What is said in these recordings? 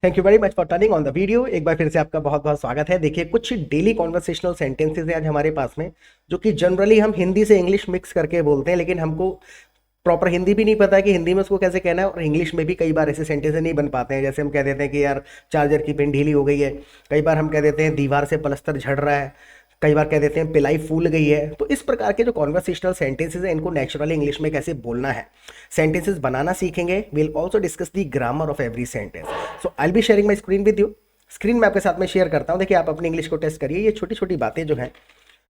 Thank you very much for turning on the video. एक बार फिर से आपका बहुत बहुत स्वागत है। देखिए, कुछ डेली कॉन्वर्सेशनल सेंटेंसेस हैं आज हमारे पास में, जो कि जनरली हम हिंदी से इंग्लिश मिक्स करके बोलते हैं, लेकिन हमको प्रॉपर हिंदी भी नहीं पता है कि हिंदी में उसको कैसे कहना है, और इंग्लिश में भी कई बार ऐसे सेंटेंसेस नहीं बन पाते हैं। जैसे हम कह देते हैं कि यार चार्जर की पिन ढीली हो गई है, कई बार हम कह देते हैं दीवार से पलस्तर झड़ रहा है, कई बार कह देते हैं पिलाई फूल गई है। तो इस प्रकार के जो कॉन्वर्सेशनल सेंटेंसेस हैं, इनको नेचुरली इंग्लिश में कैसे बोलना है, सेंटेंसेस बनाना सीखेंगे। Will also discuss the grammar of every sentence. So I be sharing my screen with you. Screen में आपके साथ में शेयर करता हूँ। देखिए, आप अपनी इंग्लिश को टेस्ट करिए। ये छोटी छोटी बातें जो हैं,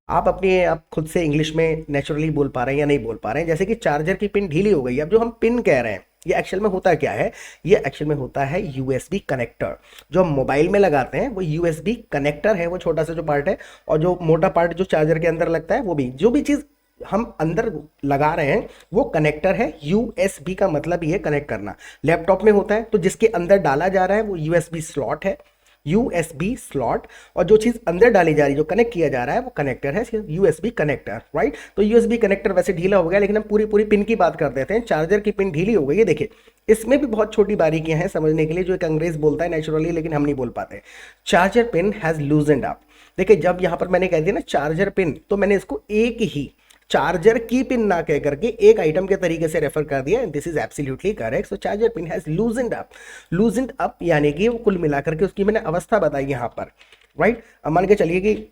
आप खुद से इंग्लिश में नेचुरली बोल पा रहे हैं या नहीं बोल पा रहे हैं। जैसे कि चार्जर की पिन ढीली हो गई है। अब जो हम पिन कह रहे हैं, ये एक्चुअल में होता क्या है? ये एक्चुअल में होता है यूएसबी कनेक्टर। जो हम मोबाइल में लगाते हैं वो यूएसबी कनेक्टर है, वो छोटा सा जो पार्ट है। और जो मोटा पार्ट जो चार्जर के अंदर लगता है, वो भी जो भी चीज़ हम अंदर लगा रहे हैं वो कनेक्टर है। यूएसबी का मतलब ही है कनेक्ट करना। लैपटॉप में होता है तो जिसके अंदर डाला जा रहा है वो यूएसबी स्लॉट है, यूएसबी स्लॉट। और जो चीज़ अंदर डाली जा रही है, जो कनेक्ट किया जा रहा है, वो कनेक्टर है, यूएसबी कनेक्टर, राइट। तो यूएसबी कनेक्टर वैसे ढीला हो गया, लेकिन हम पूरी पूरी पिन की बात कर देते हैं। चार्जर की पिन ढीली हो गई है। देखिए, इसमें भी बहुत छोटी बारीकियां हैं समझने के लिए, जो एक अंग्रेज बोलता है नेचुरली, लेकिन हम नहीं बोल पाते। Charger pin has loosened up. देखिए, जब यहाँ पर मैंने कह दिया ना चार्जर पिन, तो मैंने इसको एक ही चार्जर की पिन ना कह करके एक आइटम के तरीके से रेफर कर दिया। This is absolutely correct. So charger pin has loosened up. Loosened up यानी कि वो कुल मिलाकर के उसकी मैंने अवस्था बताई यहाँ पर, राइट। अब मान के चलिए कि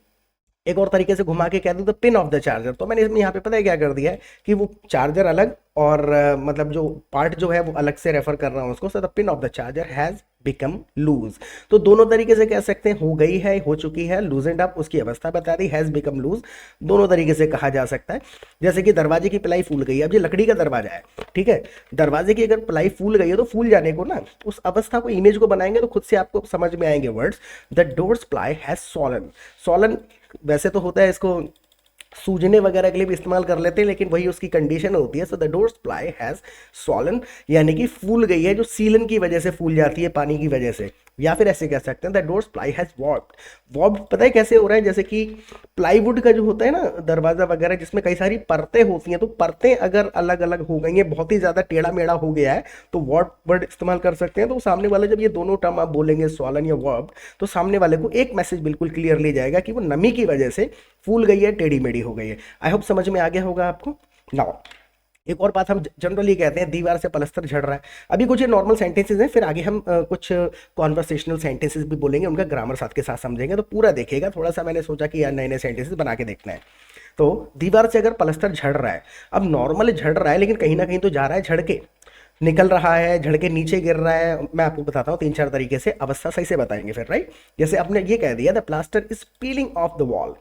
एक और तरीके से घुमा के कह दूं, the pin of the charger, तो मैंने इसमें यहाँ पे पता है क्या कर दिया है कि वो चार्जर अलग और मतलब जो पार्ट जो है वो अलग से रेफर कर रहा हूँ उसको। So the pin of the charger has become loose. तो दोनों तरीके से कह सकते हैं, हो गई है, हो चुकी है, लूजेंड अप उसकी अवस्था बता दी, हैज बिकम लूज दोनों तरीके से कहा जा सकता है। जैसे कि दरवाजे की प्लाई फूल गई है। अब ये लकड़ी का दरवाजा है, ठीक है। दरवाजे की अगर प्लाई फूल गई है तो फूल जाने को ना, उस अवस्था को, इमेज को बनाएंगे तो खुद से आपको समझ में आएंगे words. The door's ply has swollen. Swollen वैसे तो होता है, इसको सूजने वगैरह के लिए भी इस्तेमाल कर लेते हैं, लेकिन वही उसकी कंडीशन होती है। So the door's ply has swollen, यानी कि फूल गई है, जो सीलन की वजह से फूल जाती है पानी की वजह से। या फिर ऐसे कह सकते हैं the door's ply has warped. Warped पता है कैसे हो रहा है? जैसे कि प्लाईवुड का जो होता है ना दरवाजा वगैरह, जिसमें कई सारी परतें होती हैं, तो परतें अगर अलग अलग हो गई हैं, बहुत ही ज्यादा टेढ़ा मेढ़ा हो गया है, तो वॉर्प वर्ड इस्तेमाल कर सकते हैं। तो सामने वाला जब ये दोनों टर्म आप बोलेंगे, सॉलन या वॉर्प्ड, तो सामने वाले को एक मैसेज बिल्कुल क्लियरली जाएगा कि वो नमी की वजह से फूल गई है, टेढ़ी मेढ़ी हो गई है। आई होप समझ में आ गया होगा आपको। नाउ एक और बात हम जनरली कहते हैं, दीवार से पलस्तर झड़ रहा है। अभी कुछ ये नॉर्मल सेंटेंसेस हैं, फिर आगे हम कुछ कॉन्वर्सेशनल सेंटेंसेस भी बोलेंगे, उनका ग्रामर साथ के साथ समझेंगे। तो पूरा देखिएगा। थोड़ा सा मैंने सोचा कि यार नए नए सेंटेंसेस बना के देखना है। तो दीवार से अगर पलस्तर झड़ रहा है, अब नॉर्मल झड़ रहा है, लेकिन कहीं ना कहीं तो जा रहा है झड़ के, निकल रहा है, झड़ के नीचे गिर रहा है। मैं आपको बताता हूँ तीन चार तरीके से, अवस्था सही से बताएंगे फिर, राइट। जैसे आपने ये कह दिया the plaster is piling of the wall.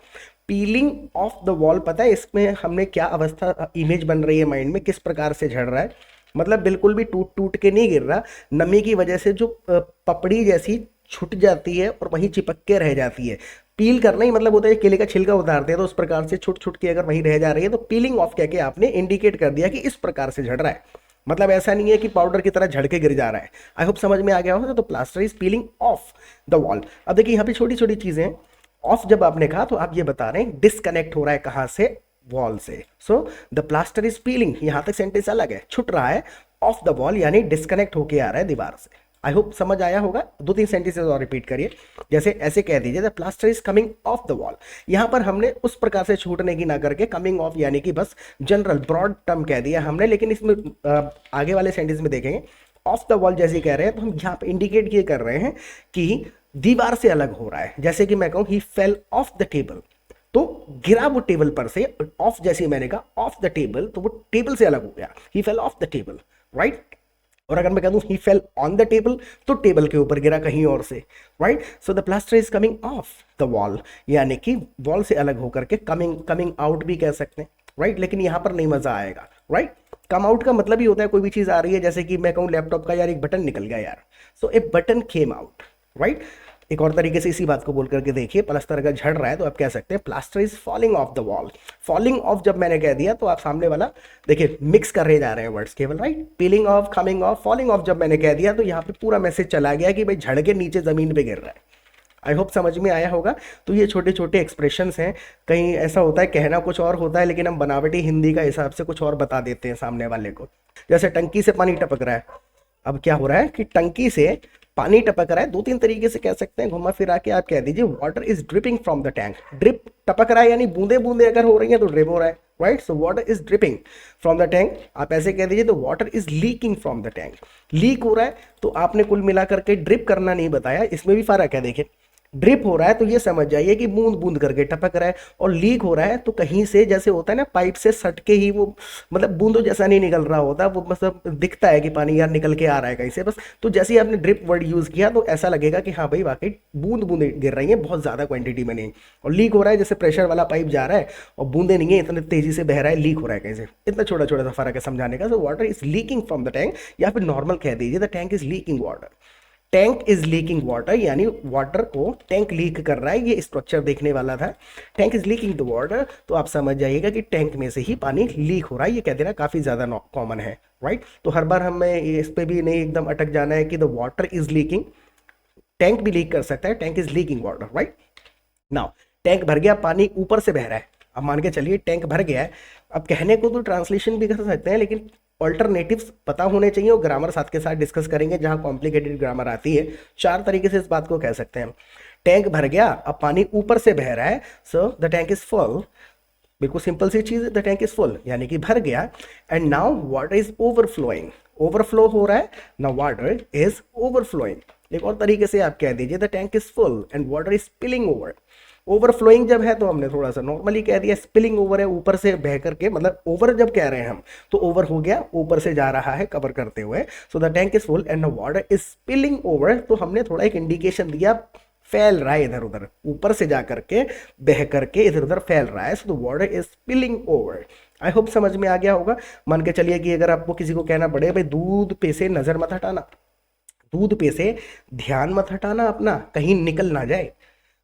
Piling of the wall, पता है इसमें हमने क्या अवस्था, इमेज बन रही है माइंड में, किस प्रकार से झड़ रहा है? मतलब बिल्कुल भी टूट टूट के नहीं गिर रहा, नमी की वजह से जो पपड़ी जैसी छूट जाती है और वहीं चिपक के रह जाती है। पील करना ही मतलब होता है केले का छिलका उतारते हैं, तो उस प्रकार से छुट छुट के अगर वहीं रह जा रही है, तो पीलिंग ऑफ कह के आपने इंडिकेट कर दिया कि इस प्रकार से झड़ रहा है। मतलब ऐसा नहीं है कि पाउडर की तरह झड़ के गिर जा रहा है। आई होप समझ में आ गया होगा। तो plaster is piling of the wall. अब देखिए, यहाँ पे छोटी छोटी चीजें। ऑफ जब आपने कहा तो आप ये बता रहे हैं डिस्कनेक्ट हो रहा है कहां से? वॉल से। सो द प्लास्टर इज पीलिंग, यहां तक सेंटेंस अलग है, छुट रहा है ऑफ द वॉल, यानी डिस्कनेक्ट होके आ रहा है दीवार से। आई होप समझ आया होगा। दो तीन सेंटेंसेस और रिपीट करिए। जैसे ऐसे कह दीजिए the plaster is coming off the wall. यहां पर हमने उस प्रकार से छूटने की ना करके कमिंग ऑफ यानी कि बस जनरल ब्रॉड टर्म कह दिया हमने, लेकिन इसमें आगे वाले सेंटेंस में देखेंगे ऑफ द वॉल जैसे कह रहे हैं, तो हम यहाँ पे इंडिकेट ये कर रहे हैं कि दीवार से अलग हो रहा है। जैसे कि मैं कहूँ ही फेल ऑफ द टेबल, तो गिरा वो टेबल पर से। ऑफ जैसे मैंने कहा ऑफ द टेबल, तो वो टेबल से अलग हो गया। He fell off the table, right. और अगर मैं कह दूं he fell on the table, तो टेबल के ऊपर गिरा कहीं और से, right. So the plaster is coming off the wall, यानी कि वॉल से अलग होकर के कमिंग आउट भी कह सकते हैं, राइट। लेकिन यहां पर नहीं मजा आएगा, राइट। कम आउट का मतलब ही होता है कोई भी चीज आ रही है, जैसे कि मैं कहूँ लैपटॉप का यार एक बटन निकल गया यार, सो ए बटन केम आउट, राइट। एक और तरीके से इसी बात को बोल करके देखिए, प्लास्टर अगर झड़ रहा है तो आप कह सकते हैं plaster is falling of the wall. Falling of जब मैंने कह दिया तो आप सामने वाला देखिए मिक्स कर रहे जा रहे हैं वर्ड्स केवल, right. Piling of, coming of, falling of जब मैंने कह दिया तो यहाँ पे पूरा मैसेज चला गया कि भाई झड़ के नीचे जमीन पे गिर रहा है। आई होप समझ में आया होगा। तो ये छोटे छोटे एक्सप्रेशंस हैं। कहीं ऐसा होता है कहना कुछ और होता है, लेकिन हम बनावटी हिंदी का हिसाब से कुछ और बता देते हैं सामने वाले को। जैसे टंकी से पानी टपक रहा है, अब क्या हो रहा है कि टंकी से पानी टपक रहा है, दो तीन तरीके से कह सकते हैं, घुमा फिरा के आप कह दीजिए water is dripping from the tank. Drip टपक रहा है यानी बूंदे बूंदे अगर हो रही हैं तो ड्रिप हो रहा है, right. So water is dripping from the tank, आप ऐसे कह दीजिए तो water is leaking from the tank. Leak हो रहा है तो आपने कुल मिला करके ड्रिप करना नहीं बताया, इसमें भी फर्क है। देखिए ड्रिप हो रहा है तो ये समझ जाइए कि बूंद बूंद करके टपक रहा है, और लीक हो रहा है तो कहीं से जैसे होता है ना पाइप से सट के ही वो मतलब बूंदों जैसा नहीं निकल रहा होता, वो मतलब दिखता है कि पानी यार निकल के आ रहा है कहीं से, बस। तो जैसे ही आपने ड्रिप वर्ड यूज़ किया तो ऐसा लगेगा कि हाँ भाई वाकई बूंद बूंदे गिर रही है, बहुत ज़्यादा क्वांटिटी में नहीं। और लीक हो रहा है जैसे प्रेशर वाला पाइप जा रहा है और बूंदे नहीं है, इतने तेजी से बह रहा है, लीक हो रहा है कहीं से। इतना छोटा छोटा सा फर्क है समझाने का। So water is leaking from the tank, या फिर नॉर्मल कह दीजिए the tank is leaking water. Tank is leaking water यानी वाटर को टैंक लीक कर रहा है, ये स्ट्रक्चर देखने वाला था। Tank is leaking the water, तो आप समझ जाइएगा कि टैंक में से ही पानी लीक हो रहा है, ये कह देना काफी ज्यादा कॉमन है, राइट। तो हर बार हमें इस पे भी नहीं एकदम अटक जाना है कि the water is leaking, tank भी लीक कर सकता है, tank is leaking water, right. Now tank भर गया, पानी ऊपर से बह रहा है, अब मान के चलिए टैंक भर गया है। अब कहने को तो ट्रांसलेशन भी कर सकते हैं, लेकिन ऑल्टरनेटिव्स पता होने चाहिए, और ग्रामर साथ के साथ डिस्कस करेंगे जहां कॉम्प्लिकेटेड ग्रामर आती है। चार तरीके से इस बात को कह सकते हैं। टैंक भर गया, अब पानी ऊपर से बह रहा है, so the tank is full. बिल्कुल सिंपल सी चीज है, द टैंक इज फुल यानी कि भर गया। And now water is overflowing, overflow हो रहा है, नाउ वाटर इज ओवरफ्लोइंग। एक और तरीके से आप कह दीजिए the tank is full and water is spilling over. Overflowing जब है तो हमने थोड़ा सा नॉर्मली कह दिया, स्पिलिंग ओवर है ऊपर से बह करके, मतलब ओवर जब कह रहे हैं हम तो ओवर हो गया, ऊपर से जा रहा है कवर करते हुए। So the tank is full and the water is spilling over, तो हमने थोड़ा एक इंडिकेशन दिया, फैल रहा है इधर उधर, ऊपर से जा करके बह करके इधर उधर फैल रहा है। So the water is spilling over. I hope समझ में आ गया होगा। मान के चलिए कि अगर आपको किसी को कहना पड़े भाई दूध पे से नजर मत हटाना, दूध पे से ध्यान मत हटाना अपना, कहीं निकल ना जाए,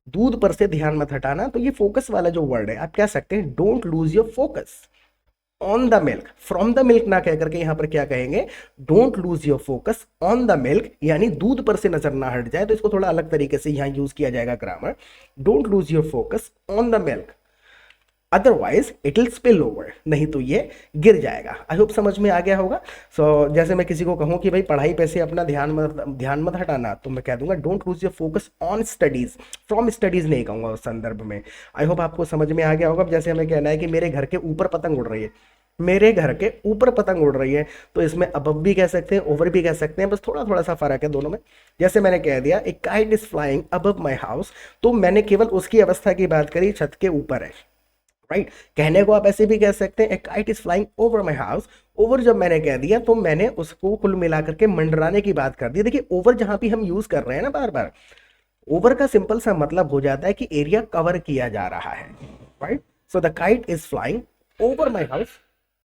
दूध पर से ध्यान मत हटाना, तो ये फोकस वाला जो वर्ड है आप कह सकते हैं don't lose your focus on the milk. From the milk ना कह करके यहां पर क्या कहेंगे, don't lose your focus on the milk, यानी दूध पर से नजर ना हट जाए। तो इसको थोड़ा अलग तरीके से यहां यूज किया जाएगा grammar, don't lose your focus on the milk, otherwise it will spill over, नहीं तो ये गिर जाएगा। आई होप समझ में आ गया होगा। जैसे मैं किसी को कहूँ कि भाई पढ़ाई पे से अपना ध्यान मत हटाना, तो मैं कह दूंगा don't lose your focus on studies, from studies नहीं कहूंगा उस संदर्भ में। आई होप आपको समझ में आ गया होगा। जैसे हमें कहना है कि मेरे घर के ऊपर पतंग उड़ रही है, मेरे घर के ऊपर पतंग उड़ रही है, तो इसमें अबव भी कह सकते हैं, ओवर भी कह सकते हैं, बस थोड़ा थोड़ा सा फर्क है दोनों में। जैसे मैंने कह दिया एक kite is flying above my house, तो मैंने केवल उसकी अवस्था की बात करी, छत के ऊपर है, राइट। कहने को आप ऐसे भी कह सकते हैं kite is flying over my house. Over जब मैंने कह दिया तो मैंने उसको कुल मिलाकर के मंडराने की बात कर दी। देखिए ओवर जहां भी हम यूज कर रहे हैं ना बार बार, ओवर का सिंपल सा मतलब हो जाता है कि एरिया कवर किया जा रहा है, right. So the kite is flying over my house,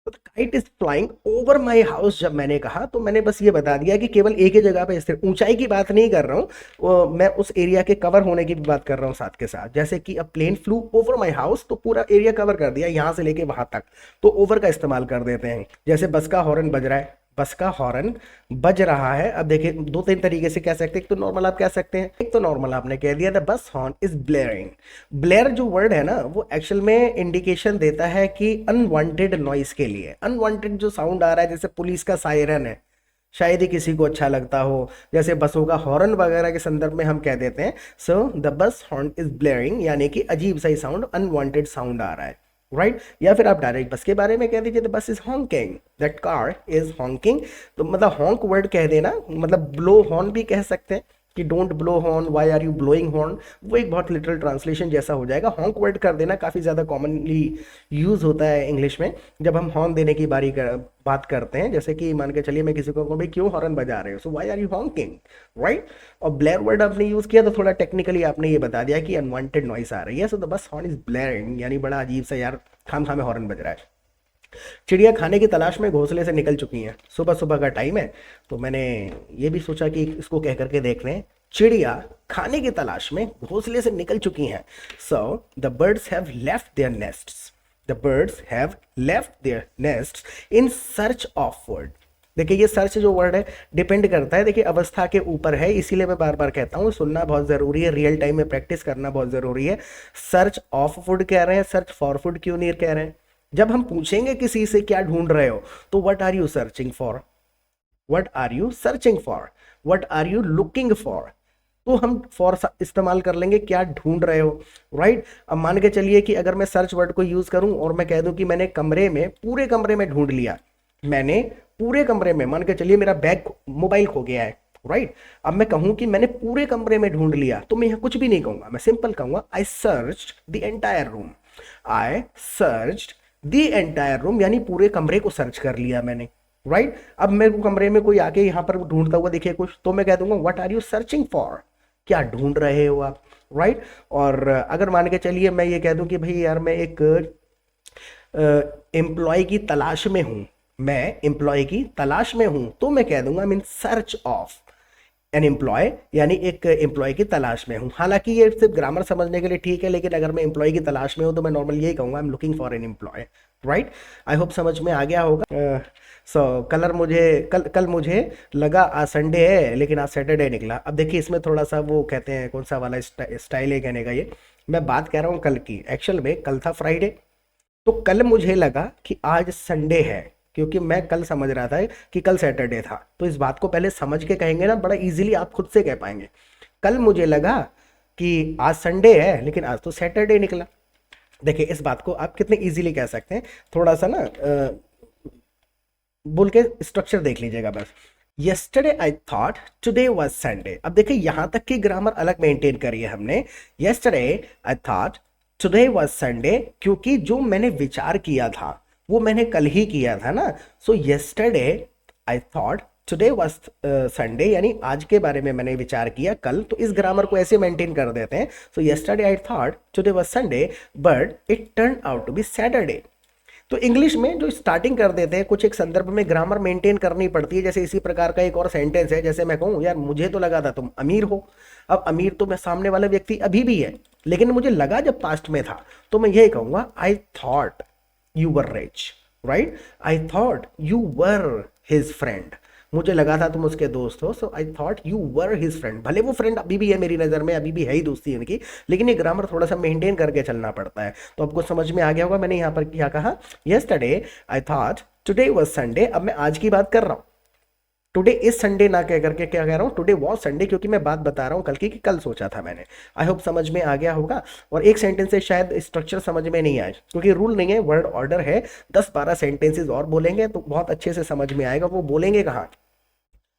kite is flying over my house जब मैंने कहा तो मैंने बस ये बता दिया कि केवल एक ही जगह पे स्थिर, ऊंचाई की बात नहीं कर रहा हूँ, मैं उस एरिया के कवर होने की भी बात कर रहा हूँ साथ के साथ। जैसे कि अब plane flew over my house, तो पूरा एरिया कवर कर दिया यहाँ से लेके वहां तक, तो ओवर का इस्तेमाल कर देते हैं। जैसे बस का हॉर्न बज रहा है, बस का हॉर्न बज रहा है, अब देखिए दो तीन तरीके से कह सकते हैं। एक तो नॉर्मल आप कह सकते हैं, एक तो नॉर्मल आपने कह दिया the bus horn is blaring. Blare जो वर्ड है ना वो एक्चुअल में इंडिकेशन देता है कि अनवांटेड नॉइस के लिए, अनवांटेड जो साउंड आ रहा है, जैसे पुलिस का सायरन है, शायद ही किसी को अच्छा लगता हो, जैसे बसों का हॉर्न वगैरह के संदर्भ में हम कह देते हैं so the bus horn is blaring, यानी कि अजीब सा ही साउंड, अनवांटेड साउंड आ रहा है, राइट। या फिर आप डायरेक्ट बस के बारे में कह दीजिए the bus is honking, that car is honking. तो मतलब हॉन्क वर्ड कह देना, मतलब ब्लो हॉर्न भी कह सकते हैं कि don't blow horn, why are you blowing horn, वो एक बहुत लिटरल ट्रांसलेशन जैसा हो जाएगा। हॉन्क वर्ड कर देना काफ़ी ज़्यादा कॉमनली यूज होता है इंग्लिश में जब हम हॉर्न देने की बात करते हैं। जैसे कि मान के चलिए मैं किसी को कहूँ भाई क्यों हॉर्न बजा रहे हो, so why are you honking, right. और ब्लेयर वर्ड आपने यूज किया तो थोड़ा टेक्निकली आपने ये बता दिया कि अनवांटेड नॉइस आ रही है, so the bus horn is blaring, यानी बड़ा अजीब सा यार खाम खामे हॉर्न बज रहा है। चिड़िया खाने की तलाश में घोंसले से निकल चुकी हैं, सुबह सुबह का टाइम है, तो मैंने ये भी सोचा कि इसको कह करके देख रहे हैं, चिड़िया खाने की तलाश में घोंसले से निकल चुकी हैं। So the birds have left their nests, the birds have left their nests in search of food. देखिए ये सर्च जो वर्ड है डिपेंड करता है, देखिए अवस्था के ऊपर है, इसीलिए मैं बार बार कहता हूँ सुनना बहुत ज़रूरी है, रियल टाइम में प्रैक्टिस करना बहुत ज़रूरी है। सर्च ऑफ फूड कह रहे हैं, सर्च फॉर फूड क्यों नहीं कह रहे हैं। जब हम पूछेंगे किसी से क्या ढूंढ रहे हो तो what are you searching for, what are you searching for, what are you looking for, तो हम फॉर इस्तेमाल कर लेंगे, क्या ढूंढ रहे हो, राइट। अब मान के चलिए कि अगर मैं सर्च वर्ड को यूज करूं और मैं कह दूं कि मैंने कमरे में, पूरे कमरे में ढूंढ लिया, मैंने पूरे कमरे में, मान के चलिए मेरा बैग मोबाइल खो गया है, राइट। अब मैं कहूं कि मैंने पूरे कमरे में ढूंढ लिया, तो मैं यहाँ कुछ भी नहीं कहूंगा, मैं सिंपल कहूंगा I searched the entire room, I searched the entire room, यानी पूरे कमरे को सर्च कर लिया मैंने, राइट। अब मेरे को कमरे में कोई आके यहाँ पर ढूंढता हुआ दिखे कुछ, तो मैं कह दूंगा what are you searching for, क्या ढूंढ रहे हो आप, राइट। और अगर मान के चलिए मैं ये कह दूं कि भाई यार मैं एक एम्प्लॉय की तलाश में हूं, मैं एम्प्लॉय की तलाश में हूं, तो मैं कह दूंगा I mean search of an employ, यानी एक एम्प्लॉय की तलाश में हूं। हालांकि ये सिर्फ ग्रामर समझने के लिए ठीक है, लेकिन अगर मैं एम्प्लॉय की तलाश में हूं तो मैं नॉर्मल यही कहूंगा I am looking for an employ, right. I hope समझ में आ गया होगा। कलर मुझे कल मुझे लगा आज संडे है लेकिन आज सैटरडे निकला। अब देखिए इसमें थोड़ा सा वो कहते हैं कौन सा वाला स्टाइल है कहने का, ये मैं बात कह रहा हूँ कल की, एक्चुअल में कल था फ्राइडे, तो कल मुझे लगा कि आज संडे है, क्योंकि मैं कल समझ रहा था कि कल सैटरडे था। तो इस बात को पहले समझ के कहेंगे ना, बड़ा इजीली आप खुद से कह पाएंगे। कल मुझे लगा कि आज संडे है लेकिन आज तो सैटरडे निकला। देखिए इस बात को आप कितने इजीली कह सकते हैं, थोड़ा सा ना बोल के स्ट्रक्चर देख लीजिएगा बस। yesterday I thought today was Sunday। अब देखिए यहां तक की ग्रामर अलग मेंटेन करी है हमने। yesterday I thought today was Sunday, क्योंकि जो मैंने विचार किया था वो मैंने कल ही किया था ना। so yesterday I thought today was Sunday, यानी आज के बारे में मैंने विचार किया कल, तो इस ग्रामर को ऐसे मेंटेन कर देते हैं। so yesterday I thought today was Sunday but it turned out to be Saturday। तो इंग्लिश में जो स्टार्टिंग कर देते हैं कुछ एक संदर्भ में ग्रामर मेंटेन करनी पड़ती है। जैसे इसी प्रकार का एक और सेंटेंस है, जैसे मैं कहूँ यार मुझे तो लगा था तुम अमीर हो। अब अमीर तो मैं सामने वाला व्यक्ति अभी भी है, लेकिन मुझे लगा जब पास्ट में था, तो मैं यही कहूंगा I thought you were rich, right. I thought you were his friend, मुझे लगा था तुम उसके दोस्त हो, so I thought you were his friend. भले वो फ्रेंड अभी भी है मेरी नज़र में, अभी भी है ही दोस्ती इनकी, लेकिन ये ग्रामर थोड़ा सा मेंटेन करके चलना पड़ता है। तो आपको समझ में आ गया होगा मैंने यहाँ पर क्या कहा। Yesterday I thought today was Sunday. अब मैं आज की बात कर रहा हूँ, टुडे इज संडे ना कह करके क्या कह रहा हूँ, टुडे वॉज संडे, क्योंकि मैं बात बता रहा हूँ कल की कि कल सोचा था मैंने। आई होप समझ में आ गया होगा। और एक सेंटेंस से शायद स्ट्रक्चर समझ में नहीं आए, क्योंकि रूल नहीं है, वर्ड ऑर्डर है। 10-12 सेंटेंसेज और बोलेंगे तो बहुत अच्छे से समझ में आएगा। वो बोलेंगे कहाँ,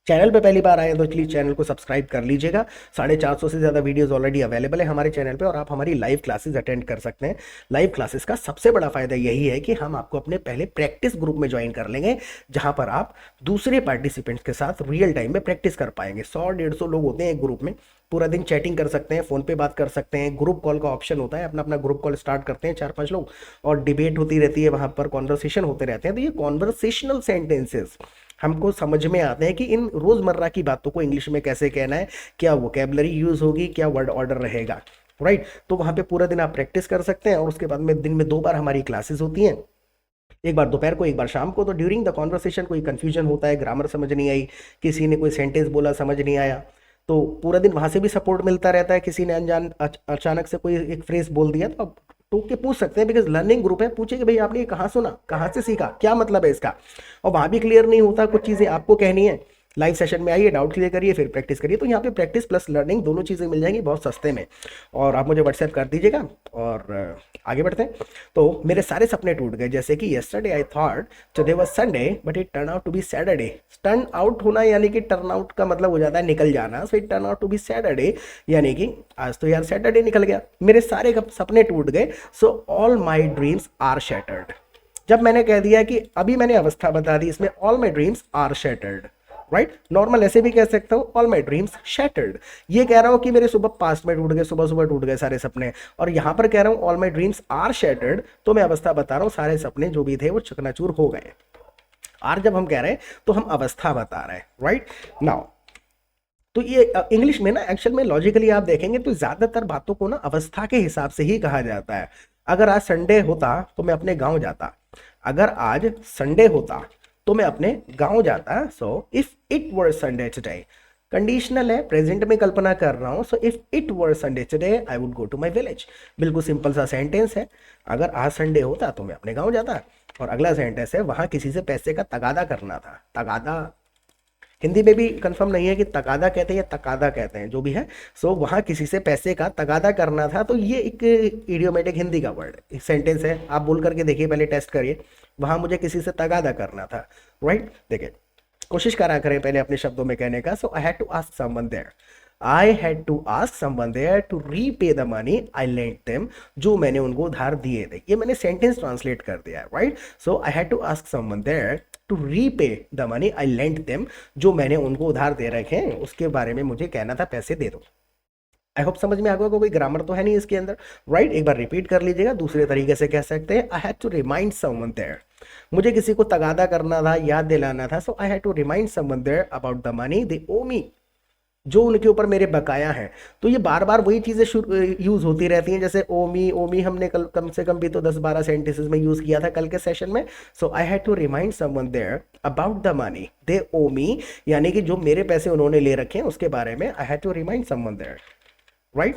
चैनल पे पहली बार आए तो प्लीज़ चैनल को सब्सक्राइब कर लीजिएगा। 450 से ज़्यादा वीडियोस ऑलरेडी अवेलेबल है हमारे चैनल पे, और आप हमारी लाइव क्लासेस अटेंड कर सकते हैं। लाइव क्लासेस का सबसे बड़ा फ़ायदा यही है कि हम आपको अपने पहले प्रैक्टिस ग्रुप में ज्वाइन कर लेंगे, जहां पर आप दूसरे पार्टिसिपेंट्स के साथ रियल टाइम में प्रैक्टिस कर पाएंगे। 100-150 लोग होते हैं एक ग्रुप में, पूरा दिन चैटिंग कर सकते हैं, फ़ोन पे बात कर सकते हैं। ग्रुप कॉल का ऑप्शन होता है, अपना अपना ग्रुप कॉल स्टार्ट करते हैं 4-5 लोग, और डिबेट होती रहती है वहाँ पर, कॉन्वर्सेशन होते रहते हैं। तो ये कॉन्वर्सेशनल सेंटेंसेस हमको समझ में आते हैं कि इन रोज़मर्रा की बातों को इंग्लिश में कैसे कहना है, क्या वोकेबलरी यूज़ होगी, क्या वर्ड ऑर्डर रहेगा, राइट। तो वहाँ पे पूरा दिन आप प्रैक्टिस कर सकते हैं, और उसके बाद में दिन में 2 बार हमारी क्लासेस होती हैं, एक बार दोपहर को, एक बार शाम को। तो ड्यूरिंग द कॉन्वर्सेशन कोई कंफ्यूजन होता है, ग्रामर समझ नहीं आई, किसी ने कोई सेंटेंस बोला समझ नहीं आया, तो पूरा दिन वहाँ से भी सपोर्ट मिलता रहता है। किसी ने अनजान अचानक से कोई एक फ्रेज बोल दिया तो आप टोक के पूछ सकते हैं, बिकॉज लर्निंग ग्रुप है। पूछे कि भाई आपने ये कहाँ सुना, कहाँ से सीखा, क्या मतलब है इसका। और वहाँ भी क्लियर नहीं होता, कुछ चीज़ें आपको कहनी है, लाइव सेशन में आइए, डाउट क्लियर करिए, फिर प्रैक्टिस करिए। तो यहाँ पे प्रैक्टिस प्लस लर्निंग दोनों चीज़ें मिल जाएंगी बहुत सस्ते में। और आप मुझे व्हाट्सएप कर दीजिएगा, और आगे बढ़ते हैं। तो मेरे सारे सपने टूट गए, जैसे कि yesterday I thought today was Sunday but it turn out to be Saturday. Turn out होना यानी कि टर्न आउट का मतलब हो जाता है निकल जाना, so it turn out to be Saturday, यानी कि आज तो यार सैटरडे निकल गया, मेरे सारे सपने टूट गए। So all my dreams are shattered. जब मैंने कह दिया कि अभी मैंने अवस्था बता दी इसमें, all my dreams are shattered, right. Normal ऐसे भी कह सकता हूँ, ऑल माई ड्रीम्स शैटर्ड। ये कह रहा हूँ कि मेरे सुबह पास्ट में टूट गए, सुबह सुबह टूट गए सारे सपने, और यहाँ पर कह रहा हूँ all my dreams are shattered, तो मैं अवस्था बता रहा हूँ सारे सपने जो भी थे वो चकनाचूर हो गए। आर जब हम कह रहे हैं तो हम अवस्था बता रहे हैं, राइट। नाउ तो ये इंग्लिश में ना एक्चुअल में लॉजिकली आप देखेंगे तो ज़्यादातर बातों को ना अवस्था के हिसाब से ही कहा जाता है। अगर आज संडे होता तो मैं अपने गाँव जाता, अगर आज संडे होता तो मैं अपने गांव जाता। So if it were Sunday today, conditional है, प्रेजेंट में कल्पना कर रहा हूं। So if it were Sunday today I would go to my village. बिल्कुल सिंपल सा सेंटेंस है, अगर आज संडे होता तो मैं अपने गांव जाता। और अगला सेंटेंस है, वहां किसी से पैसे का तगादा करना था। तगादा हिंदी में भी कंफर्म नहीं है कि तकादा कहते हैं या तकादा कहते हैं, जो भी है। सो वहाँ किसी से पैसे का तगादा करना था, तो ये एक इडियोमेटिक हिंदी का वर्ड एक सेंटेंस है। आप बोल करके देखिए, पहले टेस्ट करिए, वहाँ मुझे किसी से तगादा करना था, राइट। देखिए, कोशिश करा करें पहले अपने शब्दों में कहने का। So I had to ask someone there, I had to ask someone there to repay the money I lent them, जो मैंने उनको उधार दिए थे। ये मैंने सेंटेंस ट्रांसलेट कर दिया है, right. So I had to ask someone there to repay the money I lent them, जो मैंने उनको उधार दे रखे हैं उसके बारे में मुझे कहना था, पैसे दे दो। आई होप समझ में आ गया, कोई ग्रामर तो है नहीं इसके अंदर, राइट। एक बार रिपीट कर लीजिएगा। दूसरे तरीके से कह सकते हैं, I had to remind someone there, मुझे किसी को तगादा करना था, याद दिलाना था। So I had to remind someone there about the money they owe me, जो उनके ऊपर मेरे बकाया हैं। तो ये बार बार वही चीज़ें यूज़ होती रहती हैं, जैसे ओमी ओमी हमने कल कम से कम भी तो 10-12 सेंटेंसेस में यूज़ किया था कल के सेशन में। So I had to remind someone there about the money they owe me, यानी कि जो मेरे पैसे उन्होंने ले रखे हैं उसके बारे में I had to remind someone there, right.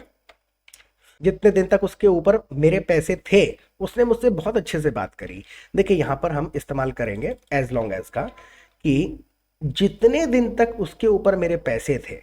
जितने दिन तक उसके ऊपर मेरे पैसे थे उसने मुझसे बहुत अच्छे से बात करी। देखिए यहाँ पर हम इस्तेमाल करेंगे एज लॉन्ग एज का, कि जितने दिन तक उसके ऊपर मेरे पैसे थे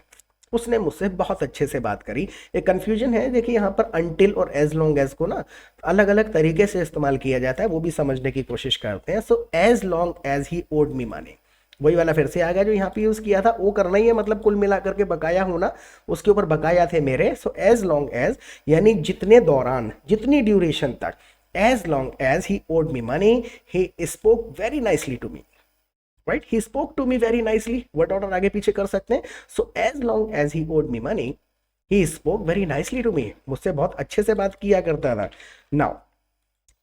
उसने मुझसे बहुत अच्छे से बात करी। एक कंफ्यूजन है, देखिए यहाँ पर अनटिल और एज लॉन्ग एज को ना अलग अलग तरीके से इस्तेमाल किया जाता है, वो भी समझने की कोशिश करते हैं। So as long as he owed me money, वही वाला फिर से आ गया जो यहाँ पे यूज किया था, वो करना ही है, मतलब कुल मिलाकर के बकाया होना, उसके ऊपर बकाया थे मेरे। सो एज लॉन्ग एज यानी जितने दौरान, जितनी ड्यूरेशन तक, as long as he owed me money he spoke very nicely to me, right. He spoke to me very nicely, word order आगे पीछे कर सकते हैं। So as long as he owed me money he spoke very nicely to me, मुझसे बहुत अच्छे से बात किया करता था। नाउ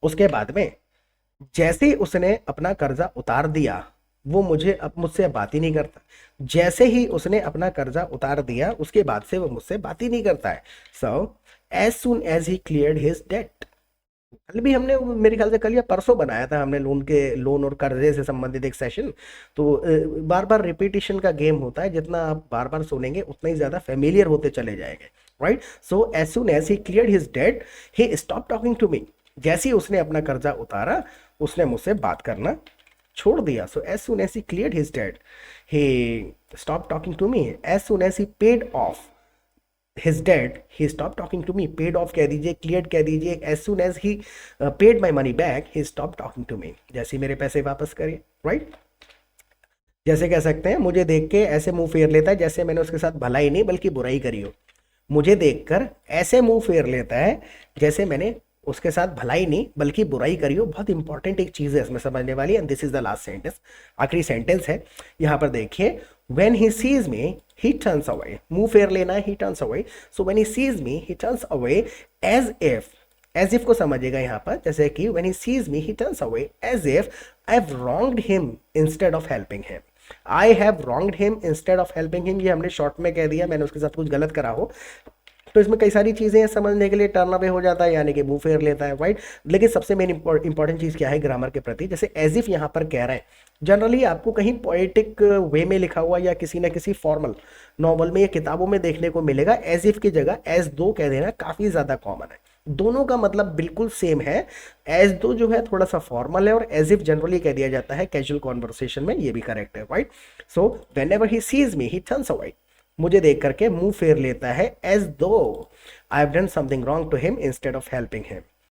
उसके बाद में जैसे ही उसने अपना कर्जा उतार दिया, वो मुझसे बात ही नहीं करता। जैसे ही उसने अपना कर्जा उतार दिया उसके बाद से वो मुझसे बात ही नहीं करता है। So as soon as he cleared his debt, कल भी हमने मेरे ख्याल से कल या परसों बनाया था हमने लोन और कर्जे से संबंधित एक सेशन। तो बार बार रिपीटिशन का गेम होता है, जितना आप बार बार सुनेंगे उतना ही ज्यादा फेमिलियर होते चले जाएंगे, right. So as soon as he cleared his debt he stop talking to me, जैसे ही उसने अपना कर्जा उतारा उसने मुझसे बात करना छोड़ दिया। So as soon as he cleared his debt he stop talking to me, as soon as he paid off his debt he stopped talking to me, paid off कह दीजिए, cleared कह दीजिए, as soon as he paid my money back he stopped talking to me, जैसे मेरे पैसे वापस करे, right. जैसे कह सकते हैं, मुझे देख के ऐसे मुंह फेर लेता है जैसे मैंने उसके साथ भलाई नहीं बल्कि बुराई करी हो। मुझे देखकर ऐसे मुंह फेर लेता है जैसे मैंने उसके साथ भलाई नहीं बल्कि बुराई करी हो। बहुत इंपॉर्टेंट एक चीज़ है इसमें समझने वाली, and this is the last sentence, आखिरी सेंटेंस है। यहाँ पर देखिए, when he sees me he turns away, मुंह फेर लेना है, he turns away। so when he sees me he turns away as if को समझिएगा यहाँ पर, जैसे कि when he sees me he turns away as if I have wronged him instead of helping him, I have wronged him instead of helping him। ये हमने short में कह दिया, मैंने उसके साथ कुछ गलत करा हो, तो इसमें कई सारी चीज़ें हैं समझने के लिए, टर्न अवे हो जाता है यानी कि मुंह फेर लेता है, राइट। लेकिन सबसे मेन इंपॉर्टेंट चीज़ क्या है ग्रामर के प्रति, जैसे एज इफ यहाँ पर कह रहे हैं, जनरली आपको कहीं पोएटिक वे में लिखा हुआ या किसी ना किसी फॉर्मल नॉवल में या किताबों में देखने को मिलेगा, एज इफ की जगह एज दो कह देना काफ़ी ज़्यादा कॉमन है। दोनों का मतलब बिल्कुल सेम है। एज दो जो है थोड़ा सा फॉर्मल है और एज इफ जनरली कह दिया जाता है कैजुअल कॉन्वर्सेशन में, ये भी करेक्ट है, right. So whenever he sees me he turns away, मुझे देख करके मुंह फेर लेता है, as though I have done something wrong to him instead of helping him.